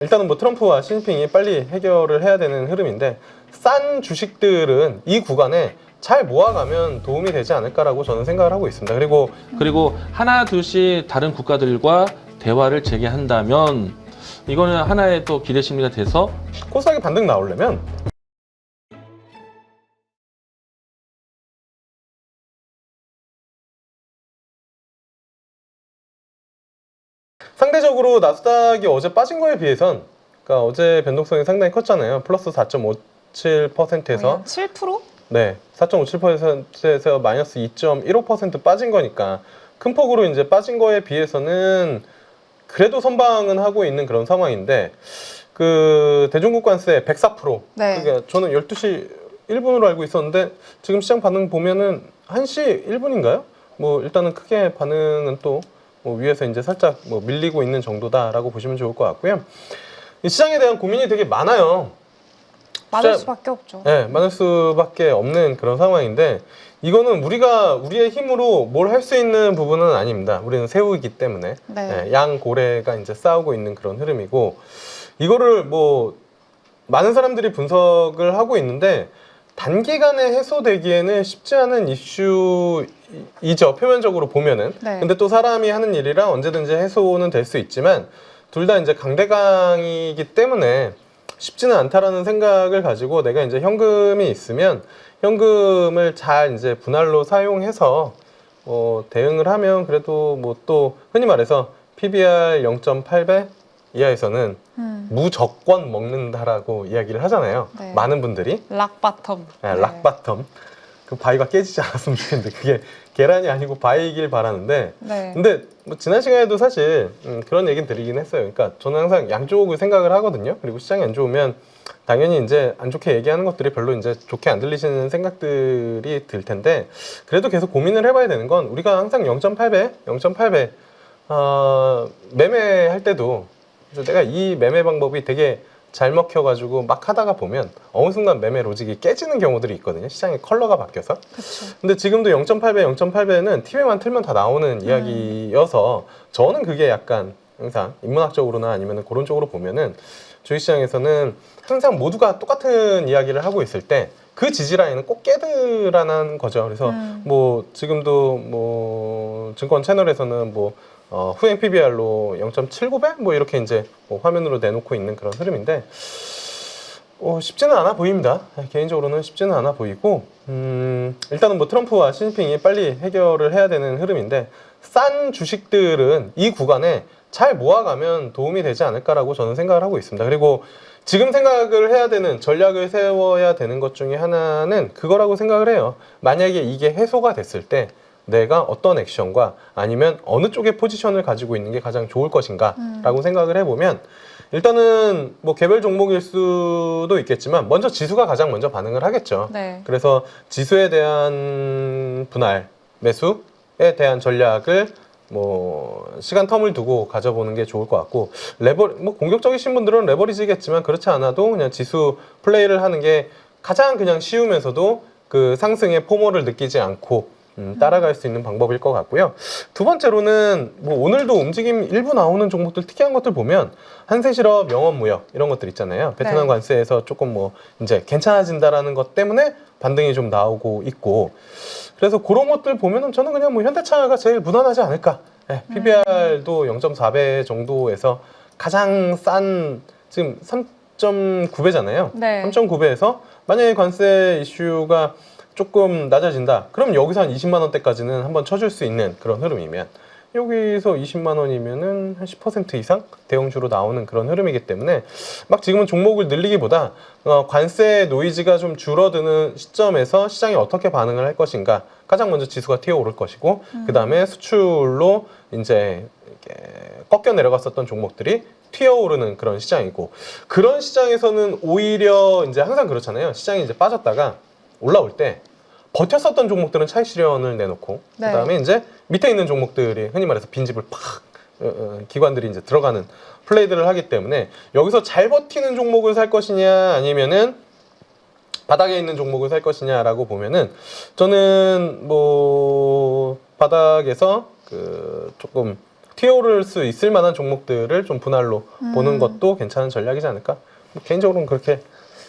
일단은 뭐 트럼프와 시진핑이 빨리 해결을 해야 되는 흐름인데, 싼 주식들은 이 구간에 잘 모아가면 도움이 되지 않을까라고 저는 생각을 하고 있습니다. 그리고 하나 둘씩 다른 국가들과 대화를 재개한다면 이거는 하나의 또 기대 심리가 돼서 코스닥이 반등 나오려면 상대적으로 나스닥이 어제 빠진 거에 비해선, 그러니까 어제 변동성이 상당히 컸잖아요. 플러스 4.57%에서 7%? 네, 4.57%에서 마이너스 2.15% 빠진 거니까 큰 폭으로 이제 빠진 거에 비해서는 그래도 선방은 하고 있는 그런 상황인데, 그 대중국 관세 104%. 네. 그러니까 저는 12시 1분으로 알고 있었는데 지금 시장 반응 보면은 1시 1분인가요? 뭐 일단은 크게 반응은 또 뭐 위에서 이제 살짝 뭐 밀리고 있는 정도다라고 보시면 좋을 것 같고요. 이 시장에 대한 고민이 되게 많아요. 많을 진짜- 수밖에 없죠. 네, 많을 수밖에 없는 그런 상황인데, 이거는 우리의 힘으로 뭘 할 수 있는 부분은 아닙니다. 우리는 새우이기 때문에. 네. 네, 양 고래가 이제 싸우고 있는 그런 흐름이고, 이거를 뭐 많은 사람들이 분석을 하고 있는데 단기간에 해소되기에는 쉽지 않은 이슈이죠, 표면적으로 보면은. 네. 근데 또 사람이 하는 일이라 언제든지 해소는 될 수 있지만, 둘 다 이제 강대강이기 때문에 쉽지는 않다라는 생각을 가지고, 내가 이제 현금이 있으면 현금을 잘 이제 분할로 사용해서 대응을 하면 그래도 뭐 또 흔히 말해서 PBR 0.8배 이하에서는 무조건 먹는다라고 이야기를 하잖아요. 네. 많은 분들이. 락바텀. 네, 락바텀. 그 바위가 깨지지 않았으면 좋겠는데, 그게 계란이 아니고 바위이길 바라는데, 네. 근데 뭐 지난 시간에도 사실 그런 얘기는 드리긴 했어요. 그러니까 저는 항상 양쪽을 생각을 하거든요. 그리고 시장이 안 좋으면 당연히 이제 안 좋게 얘기하는 것들이 별로 이제 좋게 안 들리시는 생각들이 들 텐데, 그래도 계속 고민을 해봐야 되는 건, 우리가 항상 0.8배 매매할 때도, 그래서 내가 이 매매 방법이 되게 잘 먹혀가지고 막 하다가 보면 어느 순간 매매 로직이 깨지는 경우들이 있거든요. 시장의 컬러가 바뀌어서. 그렇죠. 근데 지금도 0.8배는 TV만 틀면 다 나오는 이야기여서, 저는 그게 약간 항상 인문학적으로나 아니면 그런 쪽으로 보면은 주식시장에서는 항상 모두가 똑같은 이야기를 하고 있을 때 그 지지라인은 꼭 깨드라는 거죠. 그래서 뭐 지금도 뭐 증권 채널에서는 뭐 후행 PBR로 0.79배 뭐 이렇게 이제 뭐 화면으로 내놓고 있는 그런 흐름인데, 쉽지는 않아 보입니다. 개인적으로는 쉽지는 않아 보이고, 일단은 뭐 트럼프와 시진핑이 빨리 해결을 해야 되는 흐름인데, 싼 주식들은 이 구간에 잘 모아가면 도움이 되지 않을까라고 저는 생각을 하고 있습니다. 그리고 지금 생각을 해야 되는, 전략을 세워야 되는 것 중에 하나는 그거라고 생각을 해요. 만약에 이게 해소가 됐을 때 내가 어떤 액션과 아니면 어느 쪽의 포지션을 가지고 있는 게 가장 좋을 것인가 라고 생각을 해보면, 일단은 뭐 개별 종목일 수도 있겠지만 먼저 지수가 가장 먼저 반응을 하겠죠. 네. 그래서 지수에 대한 분할, 매수에 대한 전략을 뭐 시간 텀을 두고 가져보는 게 좋을 것 같고, 뭐 공격적이신 분들은 레버리지겠지만 그렇지 않아도 그냥 지수 플레이를 하는 게 가장 그냥 쉬우면서도 그 상승의 포모를 느끼지 않고 따라갈 수 있는 방법일 것 같고요. 두 번째로는 뭐 오늘도 움직임 일부 나오는 종목들, 특이한 것들 보면 한세실업, 영업무역 이런 것들 있잖아요. 베트남 네. 관세에서 조금 뭐 이제 괜찮아진다라는 것 때문에 반등이 좀 나오고 있고, 그래서 그런 것들 보면은 저는 그냥 뭐 현대차가 제일 무난하지 않을까. 네, PBR도 0.4배 정도에서 가장 싼, 지금 3.9배잖아요. 네. 3.9배에서 만약에 관세 이슈가 조금 낮아진다, 그럼 여기서 한 20만 원대까지는 한번 쳐줄 수 있는 그런 흐름이면, 여기서 20만 원이면은 한 10% 이상 대형주로 나오는 그런 흐름이기 때문에, 막 지금은 종목을 늘리기보다 관세 노이즈가 좀 줄어드는 시점에서 시장이 어떻게 반응을 할 것인가, 가장 먼저 지수가 튀어오를 것이고, 그 다음에 수출로 이제 이렇게 꺾여 내려갔었던 종목들이 튀어오르는 그런 시장이고, 그런 시장에서는 오히려 이제 항상 그렇잖아요. 시장이 이제 빠졌다가 올라올 때 버텼었던 종목들은 차익 실현을 내놓고, 네. 그다음에 이제 밑에 있는 종목들이 흔히 말해서 빈집을 팍 기관들이 이제 들어가는 플레이들을 하기 때문에, 여기서 잘 버티는 종목을 살 것이냐 아니면은 바닥에 있는 종목을 살 것이냐라고 보면은, 저는 뭐 바닥에서 그 조금 튀어오를 수 있을 만한 종목들을 좀 분할로 보는 것도 괜찮은 전략이지 않을까? 개인적으로는 그렇게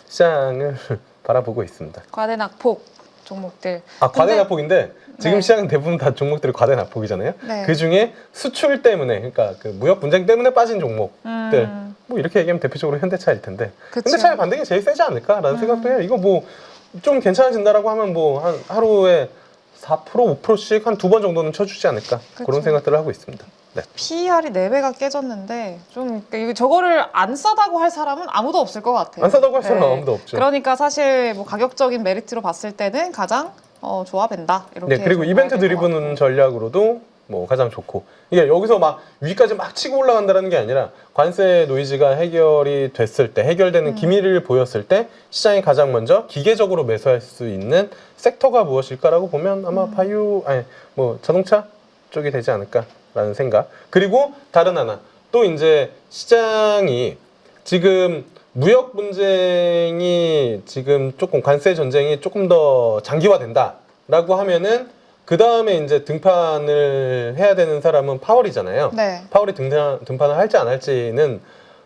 시장을 바라보고 있습니다. 과대낙폭 종목들. 과대낙폭인데 지금 네. 시장은 대부분 다 종목들이 과대낙폭이잖아요. 네. 그 중에 수출 때문에, 그러니까 그 무역 분쟁 때문에 빠진 종목들, 뭐 이렇게 얘기하면 대표적으로 현대차일 텐데, 그쵸. 현대차의 반등이 제일 세지 않을까라는 생각도 해요. 이거 뭐 좀 괜찮아진다라고 하면 뭐 한 하루에 4% 5%씩 한 2번 정도는 쳐주지 않을까, 그쵸. 그런 생각들을 하고 있습니다. 네. PER이 4배가 깨졌는데 좀 이거 저거를 안 싸다고 할 사람은 아무도 없을 것 같아요. 안 싸다고 할 사람 네. 아무도 없죠. 그러니까 사실 뭐 가격적인 메리트로 봤을 때는 가장 조합된다 이렇게. 네, 그리고 좀 이벤트 봐야 될것 드리븐 같고. 전략으로도 뭐 가장 좋고, 이게 여기서 막 위까지 막 치고 올라간다는 게 아니라 관세 노이즈가 해결이 됐을 때, 해결되는 기미를 보였을 때 시장이 가장 먼저 기계적으로 매수할 수 있는 섹터가 무엇일까라고 보면 아마 바이오, 아니 뭐 자동차 쪽이 되지 않을까라는 생각. 그리고 다른 하나, 또 이제 시장이 지금 무역 분쟁이 지금 조금 관세 전쟁이 조금 더 장기화된다라고 하면은 그 다음에 이제 등판을 해야 되는 사람은 파월이잖아요. 네. 파월이 등판을 할지 안 할지는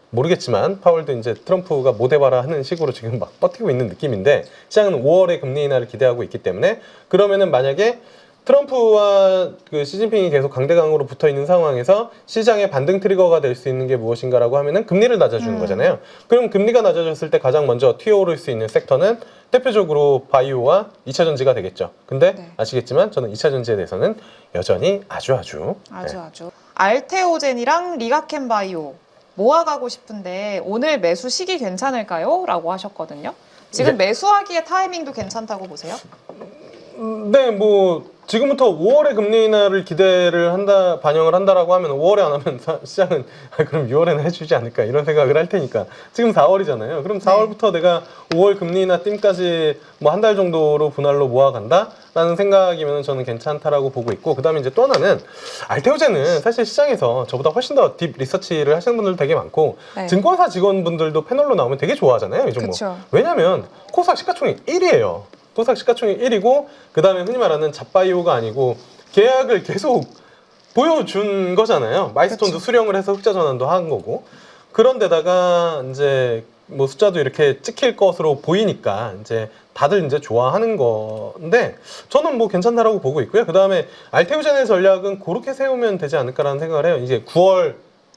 모르겠지만 파월도 이제 트럼프가 못 해봐라 하는 식으로 지금 막 버티고 있는 느낌인데, 시장은 5월에 금리 인하를 기대하고 있기 때문에, 그러면은 만약에 트럼프와 그 시진핑이 계속 강대강으로 붙어 있는 상황에서 시장의 반등 트리거가 될 수 있는 게 무엇인가라고 하면은 금리를 낮아주는 거잖아요. 그럼 금리가 낮아졌을 때 가장 먼저 튀어오를 수 있는 섹터는 대표적으로 바이오와 2차 전지가 되겠죠. 근데 네. 아시겠지만 저는 2차 전지에 대해서는 여전히 아주 아주 알테오젠이랑 리가켄바이오 모아가고 싶은데 오늘 매수 시기 괜찮을까요? 라고 하셨거든요. 지금 매수하기에 타이밍도 괜찮다고 보세요? 네, 뭐 지금부터 5월에 금리 인하를 기대를 한다, 반영을 한다라고 하면 5월에 안 하면 시장은 그럼 6월에는 해주지 않을까 이런 생각을 할 테니까, 지금 4월이잖아요. 그럼 4월부터 내가 5월 금리 인하 띵까지 뭐 한 달 정도로 분할로 모아간다라는 생각이면 저는 괜찮다라고 보고 있고, 그다음에 이제 또 하나는 알테오젠은 사실 시장에서 저보다 훨씬 더 딥 리서치를 하시는 분들 되게 많고, 네. 증권사 직원분들도 패널로 나오면 되게 좋아하잖아요, 이 종목. 그쵸. 왜냐면 코스닥 시가총액 1위예요. 코스닥 시가총액 1위고, 그 다음에 흔히 말하는 잡바이오가 아니고 계약을 계속 보여준 거잖아요. 마이스톤도 그쵸. 수령을 해서 흑자 전환도 한 거고. 그런데다가 이제 뭐 숫자도 이렇게 찍힐 것으로 보이니까 이제 다들 이제 좋아하는 건데, 저는 뭐 괜찮다라고 보고 있고요. 그 다음에 알테오젠의 전략은 그렇게 세우면 되지 않을까라는 생각을 해요. 이제 9월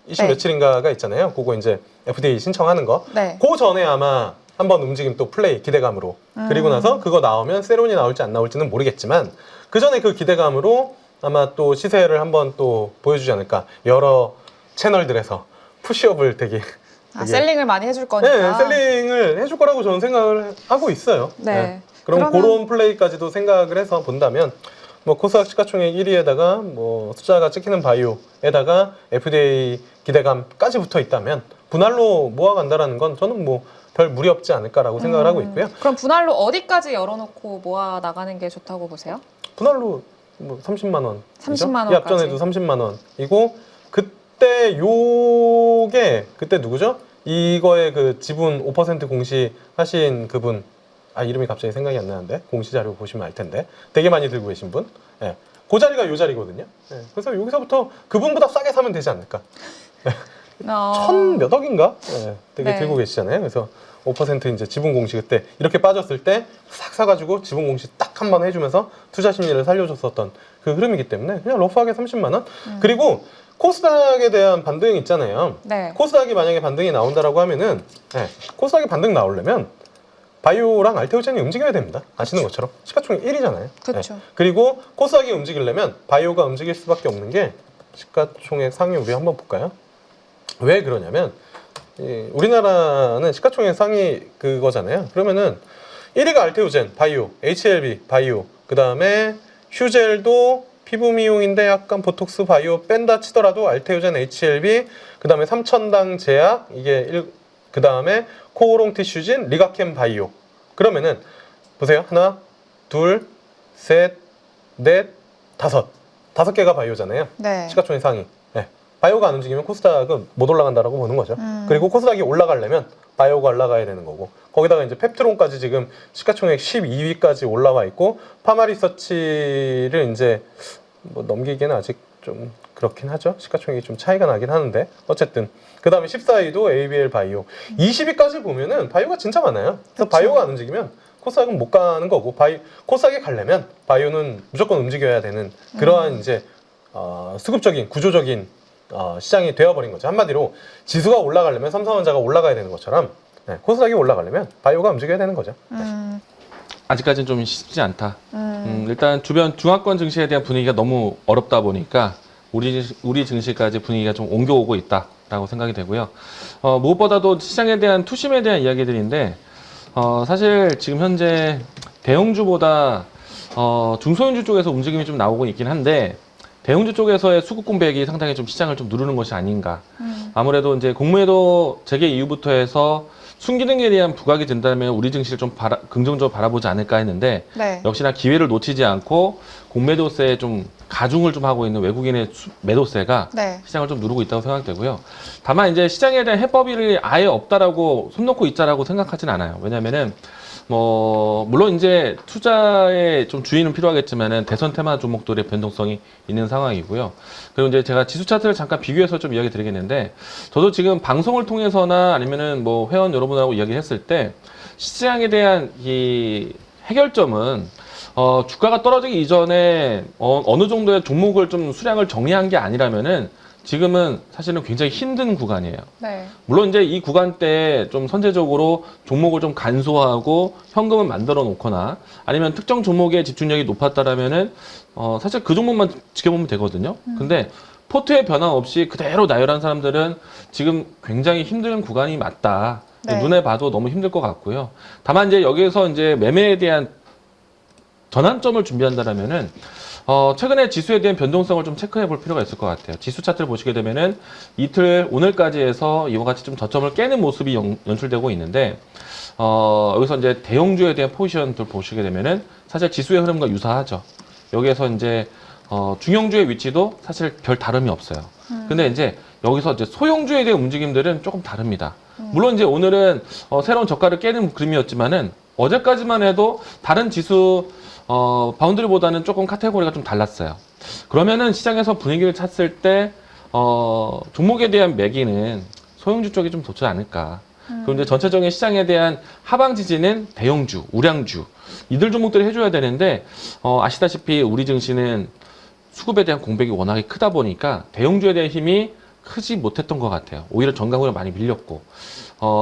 20 네. 며칠인가가 있잖아요. 그거 이제 FDA 신청하는 거. 네. 그 전에 아마 한번 움직임 또 플레이 기대감으로, 그리고 나서 그거 나오면 세론이 나올지 안 나올지는 모르겠지만 그 전에 그 기대감으로 아마 또 시세를 한번 또 보여주지 않을까. 여러 채널들에서 푸시업을 되게 셀링을 많이 해줄 거니까. 네, 셀링을 해줄 거라고 저는 생각을 하고 있어요. 네. 그럼 그러면- 그런 플레이까지도 생각을 해서 본다면 뭐 코스닥 시가총액 1위에다가 뭐 숫자가 찍히는 바이오에다가 FDA 기대감까지 붙어 있다면 분할로 모아간다라는 건 저는 뭐 별 무리 없지 않을까라고 생각을 하고 있고요. 그럼 분할로 어디까지 열어놓고 모아 나가는 게 좋다고 보세요? 분할로 뭐 30만 원. 30만 이 앞전에도 30만 원이고, 그때 요게 그때 누구죠? 이거에 그 지분 5% 공시 하신 그분, 이름이 갑자기 생각이 안 나는데 공시 자료 보시면 알 텐데 되게 많이 들고 계신 분. 예. 그 자리가 요 자리거든요. 예. 그래서 여기서부터 그분보다 싸게 사면 되지 않을까. 1,000몇 억인가? 예. 되게 네. 들고 계시잖아요. 그래서 5% 이제 지분 공시 그때 이렇게 빠졌을 때 싹 사가지고 지분 공시 딱 한 번 해주면서 투자 심리를 살려줬었던 그 흐름이기 때문에 그냥 러프하게 30만 원. 그리고 코스닥에 대한 반등이 있잖아요. 네. 코스닥이 만약에 반등이 나온다라고 하면은, 코스닥이 반등 나오려면 바이오랑 알테오젠이 움직여야 됩니다. 아시는 것처럼 시가총액 1위잖아요. 그쵸. 그리고 코스닥이 움직이려면 바이오가 움직일 수밖에 없는 게 시가총액 상위. 우리 한번 볼까요? 왜 그러냐면 우리나라는 시가총액 상위 그거잖아요. 그러면은 1위가 알테오젠, 바이오, HLB, 바이오, 그 다음에 휴젤도 피부 미용인데 약간 보톡스 바이오 뺀다 치더라도 알테오젠, HLB, 그 다음에 삼천당 제약, 그 다음에 코오롱 티슈진, 리가켄 바이오. 그러면은 보세요. 하나, 둘, 셋, 넷, 다섯 개가 바이오잖아요. 네. 시가총액 상위. 바이오가 안 움직이면 코스닥은 못 올라간다라고 보는 거죠. 그리고 코스닥이 올라가려면 바이오가 올라가야 되는 거고, 거기다가 이제 펩트론까지 지금 시가총액 12위까지 올라와 있고, 파마리서치를 이제 뭐 넘기기는 아직 좀 그렇긴 하죠. 시가총액이 좀 차이가 나긴 하는데 어쨌든 그 다음에 14위도 ABL 바이오 20위까지 보면은 바이오가 진짜 많아요. 그래서 그쵸. 바이오가 안 움직이면 코스닥은 못 가는 거고 코스닥에 가려면 바이오는 무조건 움직여야 되는 그러한 이제 수급적인 구조적인 시장이 되어버린 거죠. 한마디로 지수가 올라가려면 삼성전자가 올라가야 되는 것처럼 네, 코스닥이 올라가려면 바이오가 움직여야 되는 거죠. 아직까지는 좀 쉽지 않다. 일단 주변 중화권 증시에 대한 분위기가 너무 어렵다 보니까 우리 증시까지 분위기가 좀 옮겨오고 있다라고 생각이 되고요. 무엇보다도 시장에 대한 투심에 대한 이야기들인데 사실 지금 현재 대형주보다 중소형주 쪽에서 움직임이 좀 나오고 있긴 한데 대형주 쪽에서의 수급 공백이 상당히 좀 시장을 좀 누르는 것이 아닌가. 아무래도 이제 공매도 재개 이후부터 해서 순기능에 대한 부각이 된다면 우리 증시를 좀 긍정적으로 바라보지 않을까 했는데 네. 역시나 기회를 놓치지 않고 공매도세에 좀 가중을 좀 하고 있는 외국인의 매도세가 네. 시장을 좀 누르고 있다고 생각되고요. 다만 이제 시장에 대한 해법이 아예 없다라고 손 놓고 있자라고 생각하진 않아요. 왜냐면은 물론 이제 투자에 좀 주의는 필요하겠지만은 대선 테마 종목들의 변동성이 있는 상황이고요. 그리고 이제 제가 지수 차트를 잠깐 비교해서 좀 이야기 드리겠는데, 저도 지금 방송을 통해서나 아니면은 뭐 회원 여러분하고 이야기했을 때 시장에 대한 이 해결점은 주가가 떨어지기 이전에 어느 정도의 종목을 좀 수량을 정리한 게 아니라면은 지금은 사실은 굉장히 힘든 구간이에요. 네. 물론 이제 이 구간 때 좀 선제적으로 종목을 좀 간소화하고 현금을 만들어 놓거나 아니면 특정 종목의 집중력이 높았다라면은 사실 그 종목만 지켜보면 되거든요. 근데 포트의 변화 없이 그대로 나열한 사람들은 지금 굉장히 힘든 구간이 맞다. 네. 눈에 봐도 너무 힘들 것 같고요. 다만 이제 여기에서 이제 매매에 대한 전환점을 준비한다라면은 최근에 지수에 대한 변동성을 좀 체크해 볼 필요가 있을 것 같아요. 지수 차트를 보시게 되면은 이틀 오늘까지 해서 이와 같이 좀 저점을 깨는 모습이 연출되고 있는데 여기서 이제 대형주에 대한 포지션들 보시게 되면은 사실 지수의 흐름과 유사하죠. 여기에서 이제 중형주의 위치도 사실 별 다름이 없어요. 근데 이제 여기서 이제 소형주에 대한 움직임들은 조금 다릅니다. 물론 이제 오늘은 새로운 저가를 깨는 그림이었지만은 어제까지만 해도 다른 지수 바운드리보다는 조금 카테고리가 좀 달랐어요. 그러면은 시장에서 분위기를 찼을 때 종목에 대한 매기는 소형주 쪽이 좀 좋지 않을까. 그리고 이제 전체적인 시장에 대한 하방 지지는 대형주, 우량주 이들 종목들이 해줘야 되는데 아시다시피 우리 증시는 수급에 대한 공백이 워낙에 크다 보니까 대형주에 대한 힘이 크지 못했던 것 같아요. 오히려 정강으로 많이 밀렸고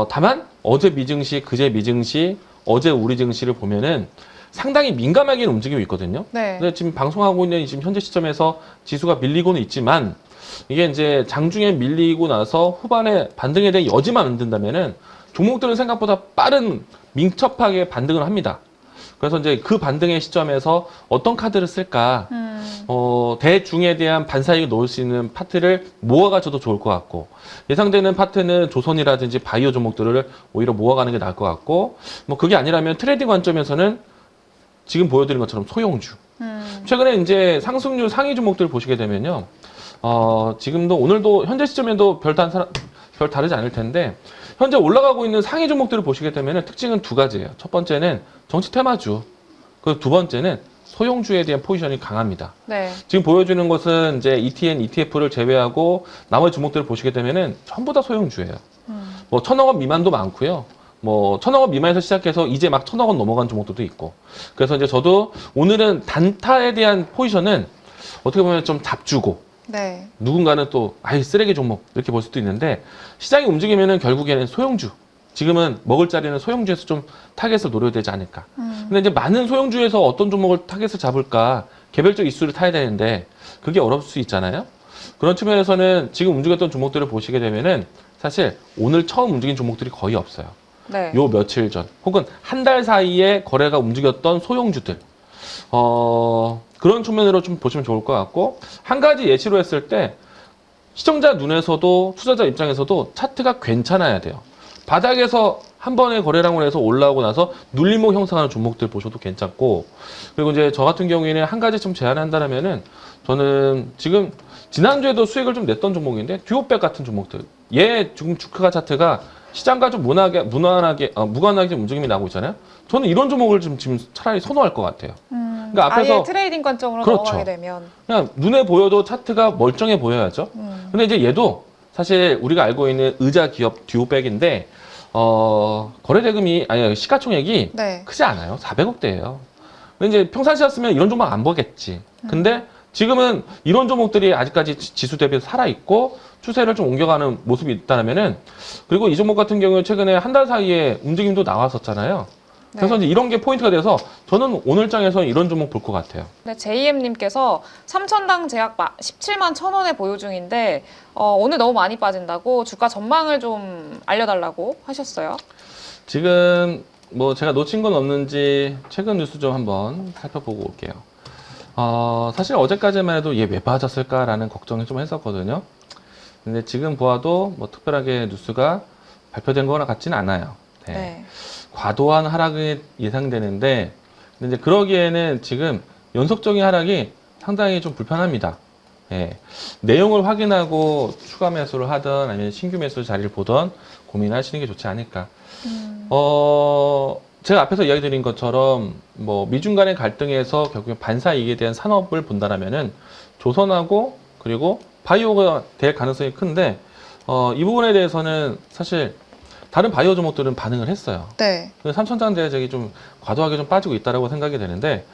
다만 어제 미증시, 그제 미증시, 어제 우리 증시를 보면은 상당히 민감하게 움직이고 있거든요. 네. 근데 지금 방송하고 있는 지금 현재 시점에서 지수가 밀리고는 있지만 이게 이제 장중에 밀리고 나서 후반에 반등에 대한 여지만 만든다면은 종목들은 생각보다 빠른 민첩하게 반등을 합니다. 그래서 이제 그 반등의 시점에서 어떤 카드를 쓸까? 대중에 대한 반사이익을 놓을 수 있는 파트를 모아가줘도 좋을 것 같고 예상되는 파트는 조선이라든지 바이오 종목들을 오히려 모아가는 게 나을 것 같고 뭐 그게 아니라면 트레이딩 관점에서는 지금 보여드린 것처럼 소형주. 최근에 이제 상승률 상위 종목들 보시게 되면요. 지금도 오늘도 현재 시점에도 별 다르지 않을 텐데 현재 올라가고 있는 상위 종목들을 보시게 되면 특징은 두 가지예요. 첫 번째는 정치 테마주. 그 두 번째는 소형주에 대한 포지션이 강합니다. 네. 지금 보여주는 것은 이제 ETN, ETF를 제외하고 나머지 종목들을 보시게 되면은 전부 다 소형주예요. 뭐 1,000억 원 미만도 많고요. 뭐 1,000억 원 미만에서 시작해서 이제 막 1,000억 원 넘어간 종목들도 있고. 그래서 이제 저도 오늘은 단타에 대한 포지션은 어떻게 보면 좀 잡주고 네. 누군가는 또 아예 쓰레기 종목 이렇게 볼 수도 있는데 시장이 움직이면은 결국에는 소형주. 지금은 먹을 자리는 소형주에서 좀 타겟을 노려야 되지 않을까. 근데 이제 많은 소형주에서 어떤 종목을 타겟을 잡을까 개별적 이슈를 타야 되는데 그게 어려울 수 있잖아요. 그런 측면에서는 지금 움직였던 종목들을 보시게 되면은 사실 오늘 처음 움직인 종목들이 거의 없어요. 네. 요 며칠 전 혹은 한 달 사이에 거래가 움직였던 소형주들 그런 측면으로 좀 보시면 좋을 것 같고 한 가지 예시로 했을 때 시청자 눈에서도 투자자 입장에서도 차트가 괜찮아야 돼요. 바닥에서 한 번에 거래량을 해서 올라오고 나서 눌림목 형성하는 종목들 보셔도 괜찮고 그리고 이제 저 같은 경우에는 한 가지 좀 제안한다면은 저는 지금 지난주에도 수익을 좀 냈던 종목인데 듀오백 같은 종목들 얘 지금 주가 차트가 시장과 좀 무관하게 좀 움직임이 나고 있잖아요. 저는 이런 종목을 지금 차라리 선호할 것 같아요. 근데 그러니까 아예 앞에서 트레이딩 관점으로 그렇죠. 넘어가게 되면. 그냥 눈에 보여도 차트가 멀쩡해 보여야죠. 근데 이제 얘도 사실 우리가 알고 있는 의자 기업 듀오백인데 거래 대금이 아니 시가총액이 네. 크지 않아요. 400억대예요. 근데 이제 평상시였으면 이런 종목 안 보겠지. 근데 지금은 이런 종목들이 아직까지 지수 대비 살아 있고 추세를 좀 옮겨가는 모습이 있다면은 그리고 이 종목 같은 경우에 최근에 한 달 사이에 움직임도 나왔었잖아요. 그래서 네. 이제 이런 게 포인트가 돼서 저는 오늘 장에서 이런 종목 볼 것 같아요. 네, JM님께서 3천당 제약 17만 1,000원에 보유 중인데 오늘 너무 많이 빠진다고 주가 전망을 좀 알려달라고 하셨어요. 지금 뭐 제가 놓친 건 없는지 최근 뉴스 좀 한번 살펴보고 올게요. 사실 어제까지만 해도 얘 왜 빠졌을까라는 걱정을 좀 했었거든요. 근데 지금 보아도 뭐 특별하게 뉴스가 발표된 거나 같지는 않아요. 네. 네. 과도한 하락이 예상되는데 근데 이제 그러기에는 지금 연속적인 하락이 상당히 좀 불편합니다. 예. 내용을 확인하고 추가 매수를 하든 아니면 신규 매수 자리를 보든 고민하시는 게 좋지 않을까. 제가 앞에서 이야기 드린 것처럼 뭐 미중 간의 갈등에서 결국에 반사 이익에 대한 산업을 본다라면은 조선하고 그리고 바이오가 될 가능성이 큰데 이 부분에 대해서는 사실 다른 바이오 종목들은 반응을 했어요. 네. 삼천장 대적이 좀 과도하게 좀 빠지고 있다라고 생각이 되는데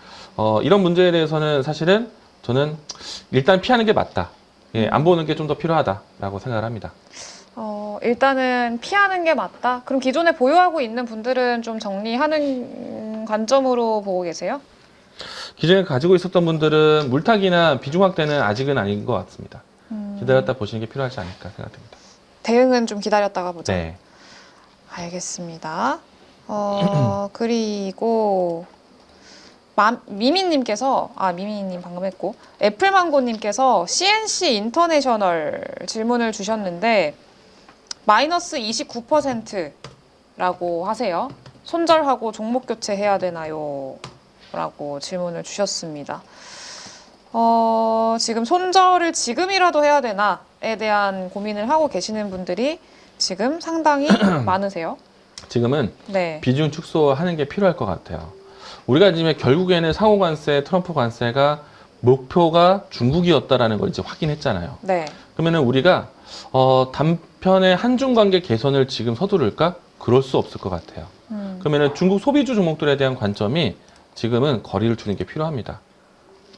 이런 문제에 대해서는 사실은 저는 일단 피하는 게 맞다. 예, 안 보는 게 좀 더 필요하다라고 생각을 합니다. 일단은 피하는 게 맞다. 그럼 기존에 보유하고 있는 분들은 좀 정리하는 관점으로 보고 계세요? 기존에 가지고 있었던 분들은 물타기나 비중 확대는 아직은 아닌 것 같습니다. 기다렸다 보시는 게 필요하지 않을까 생각됩니다. 대응은 좀 기다렸다가 보자. 네. 알겠습니다. 그리고 미미님께서 미미님 방금 했고 애플망고님께서 CNC 인터내셔널 질문을 주셨는데 마이너스 29%라고 하세요. 손절하고 종목 교체해야 되나요? 라고 질문을 주셨습니다. 지금 손절을 지금이라도 해야 되나에 대한 고민을 하고 계시는 분들이 지금 상당히 많으세요. 지금은 네. 비중 축소하는 게 필요할 것 같아요. 우리가 지금 결국에는 상호 관세, 트럼프 관세가 목표가 중국이었다라는 걸 이제 확인했잖아요. 네. 그러면은 우리가 단편의 한중 관계 개선을 지금 서두를까? 그럴 수 없을 것 같아요. 그러면은 중국 소비주 종목들에 대한 관점이 지금은 거리를 두는 게 필요합니다.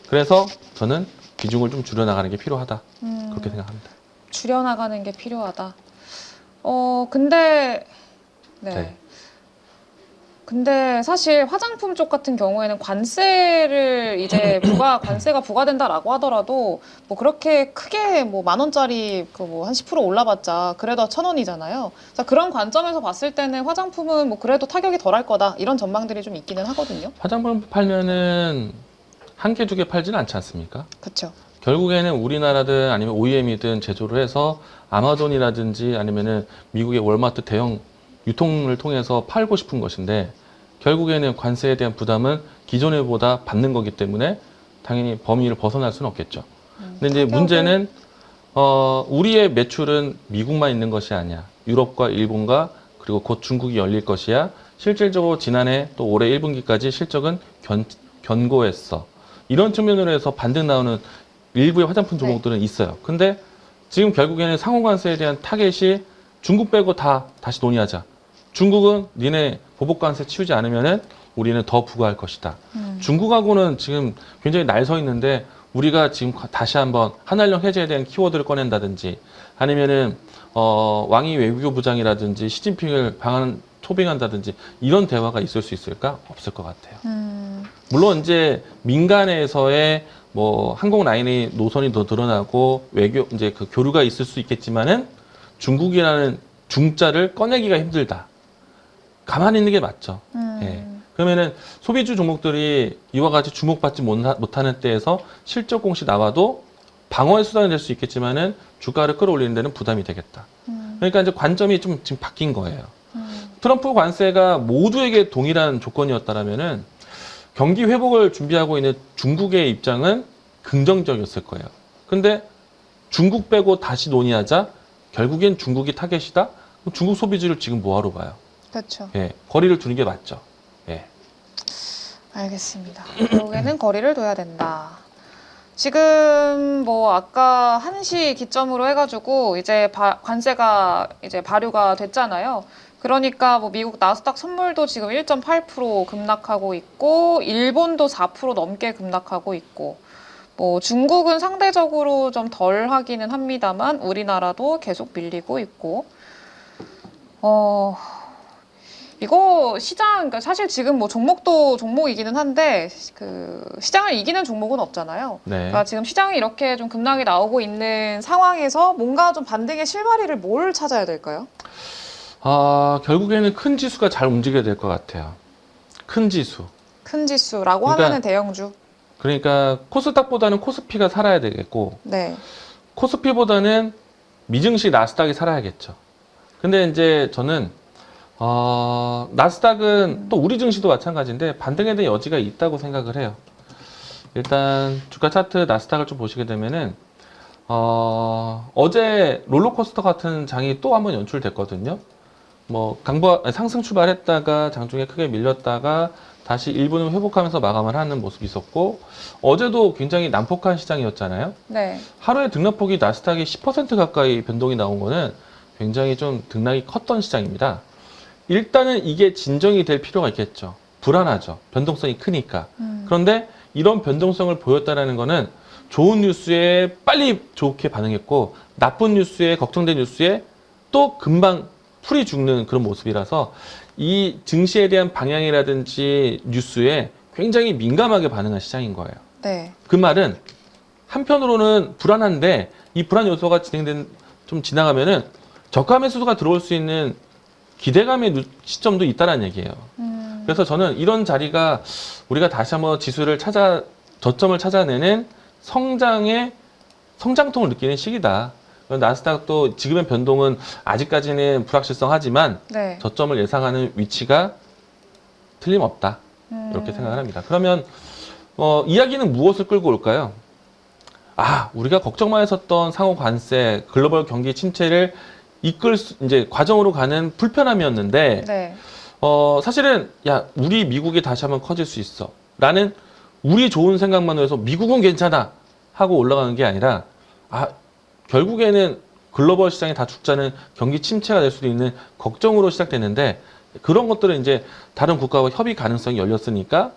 그래서 저는 비중을 좀 줄여나가는 게 필요하다. 그렇게 생각합니다. 줄여나가는 게 필요하다. 근데 네. 네. 근데 사실 화장품 쪽 같은 경우에는 관세를 이제 관세가 부과된다라고 하더라도 뭐 그렇게 크게 뭐 10,000원짜리 그 뭐 한 10% 올라봤자 그래도 1,000원이잖아요. 그런 관점에서 봤을 때는 화장품은 뭐 그래도 타격이 덜할 거다 이런 전망들이 좀 있기는 하거든요. 화장품 팔면은 한 개, 두 개 팔지는 않지 않습니까? 그렇죠. 결국에는 우리나라든 아니면 OEM이든 제조를 해서 아마존이라든지 아니면은 미국의 월마트 대형 유통을 통해서 팔고 싶은 것인데 결국에는 관세에 대한 부담은 기존에 보다 받는 거기 때문에 당연히 범위를 벗어날 수는 없겠죠. 근데 이제 문제는 우리의 매출은 미국만 있는 것이 아니야. 유럽과 일본과 그리고 곧 중국이 열릴 것이야. 실질적으로 지난해 또 올해 1분기까지 실적은 견고했어. 이런 측면으로 해서 반등 나오는 일부의 화장품 종목들은 있어요. 근데 지금 결국에는 상호관세에 대한 타겟이 중국 빼고 다시 논의하자. 중국은 니네 보복관세 치우지 않으면은 우리는 더 부과할 것이다. 중국하고는 지금 굉장히 날 서 있는데 우리가 지금 다시 한번 한한령 해제에 대한 키워드를 꺼낸다든지 아니면은 왕이 외교부장이라든지 시진핑을 초빙한다든지 이런 대화가 있을 수 있을까? 없을 것 같아요. 물론 이제 민간에서의 뭐 항공 라인의 노선이 더 드러나고 외교 이제 그 교류가 있을 수 있겠지만은 중국이라는 중자를 꺼내기가 힘들다. 가만히 있는 게 맞죠. 예. 그러면은 소비주 종목들이 이와 같이 주목받지 못하는 때에서 실적 공시 나와도 방어의 수단이 될 수 있겠지만은 주가를 끌어올리는 데는 부담이 되겠다. 그러니까 이제 관점이 좀 지금 바뀐 거예요. 트럼프 관세가 모두에게 동일한 조건이었다라면은 경기 회복을 준비하고 있는 중국의 입장은 긍정적이었을 거예요. 근데 중국 빼고 다시 논의하자 결국엔 중국이 타겟이다? 그럼 중국 소비주를 지금 뭐하러 봐요? 그렇죠. 예, 거리를 두는 게 맞죠. 예. 알겠습니다. 결국에는 거리를 둬야 된다. 지금 뭐 아까 1시 기점으로 해가지고 이제 관세가 이제 발효가 됐잖아요. 그러니까 뭐 미국 나스닥 선물도 지금 1.8% 급락하고 있고, 일본도 4% 넘게 급락하고 있고, 뭐 중국은 상대적으로 좀 덜 하기는 합니다만 우리나라도 계속 밀리고 있고, 이거 시장, 그러니까 사실 지금 뭐 종목도 종목이기는 한데 그 시장을 이기는 종목은 없잖아요. 네. 그러니까 지금 시장이 이렇게 좀 급락이 나오고 있는 상황에서 뭔가 좀 반등의 실마리를 뭘 찾아야 될까요? 결국에는 큰 지수가 잘 움직여야 될 것 같아요. 큰 지수. 큰 지수라고 그러니까- 하면은 대형주. 그러니까 코스닥보다는 코스피가 살아야 되겠고, 네. 코스피보다는 미증시 나스닥이 살아야겠죠. 근데 이제 저는 나스닥은 또 우리 증시도 마찬가지인데 반등에 대한 여지가 있다고 생각을 해요. 일단 주가 차트 나스닥을 좀 보시게 되면은 어제 롤러코스터 같은 장이 또 한번 연출됐거든요. 뭐 상승 출발했다가 장중에 크게 밀렸다가 다시 일부는 회복하면서 마감을 하는 모습이 있었고, 어제도 굉장히 난폭한 시장이었잖아요. 네. 하루에 등락폭이 나스닥이 10% 가까이 변동이 나온 거는 굉장히 좀 등락이 컸던 시장입니다. 일단은 이게 진정이 될 필요가 있겠죠. 불안하죠. 변동성이 크니까. 그런데 이런 변동성을 보였다는 거는 좋은 뉴스에 빨리 좋게 반응했고, 나쁜 뉴스에, 걱정된 뉴스에 또 금방 풀이 죽는 그런 모습이라서 이 증시에 대한 방향이라든지 뉴스에 굉장히 민감하게 반응한 시장인 거예요. 네. 그 말은 한편으로는 불안한데 이 불안 요소가 좀 지나가면은 저가 매수가 들어올 수 있는 기대감의 시점도 있다는 얘기예요. 그래서 저는 이런 자리가 우리가 다시 한번 지수를 저점을 찾아내는 성장통을 느끼는 시기다. 나스닥도 지금의 변동은 아직까지는 불확실성하지만 네. 저점을 예상하는 위치가 틀림없다. 이렇게 생각을 합니다. 그러면 이야기는 무엇을 끌고 올까요? 우리가 걱정만 했었던 상호 관세, 글로벌 경기 침체를 이제 과정으로 가는 불편함이었는데, 네. 사실은 우리 미국이 다시 한번 커질 수 있어 라는 우리 좋은 생각만으로 해서 미국은 괜찮아 하고 올라가는 게 아니라, 결국에는 글로벌 시장이 다 죽자는 경기 침체가 될 수도 있는 걱정으로 시작됐는데, 그런 것들은 이제 다른 국가와 협의 가능성이 열렸으니까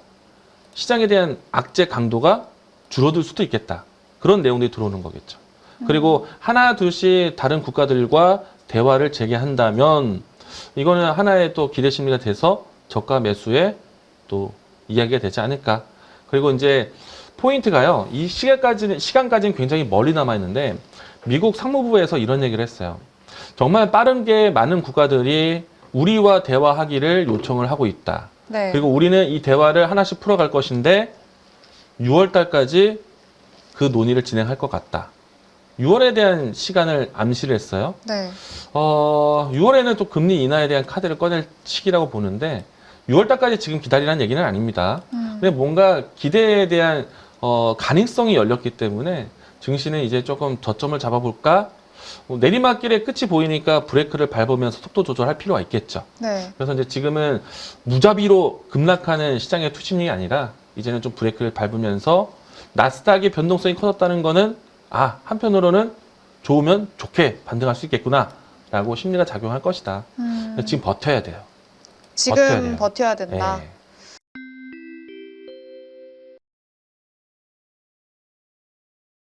시장에 대한 악재 강도가 줄어들 수도 있겠다. 그런 내용들이 들어오는 거겠죠. 그리고 하나 둘씩 다른 국가들과 대화를 재개한다면 이거는 하나의 또 기대 심리가 돼서 저가 매수에 또 이야기가 되지 않을까. 그리고 이제 포인트가요. 이 시간까지는 굉장히 멀리 남아 있는데 미국 상무부에서 이런 얘기를 했어요. 정말 빠르게 많은 국가들이 우리와 대화하기를 요청을 하고 있다. 네. 그리고 우리는 이 대화를 하나씩 풀어갈 것인데 6월 달까지 그 논의를 진행할 것 같다. 6월에 대한 시간을 암시를 했어요. 네. 6월에는 또 금리 인하에 대한 카드를 꺼낼 시기라고 보는데 6월 달까지 지금 기다리라는 얘기는 아닙니다. 근데 뭔가 기대에 대한 가능성이 열렸기 때문에 증시는 이제 조금 저점을 잡아볼까? 내리막길의 끝이 보이니까 브레이크를 밟으면서 속도 조절할 필요가 있겠죠. 네. 그래서 이제 지금은 무자비로 급락하는 시장의 투심리가 아니라 이제는 좀 브레이크를 밟으면서 나스닥의 변동성이 커졌다는 거는 한편으로는 좋으면 좋게 반등할 수 있겠구나 라고 심리가 작용할 것이다. 지금 버텨야 돼요. 지금 돼요. 버텨야 된다. 네.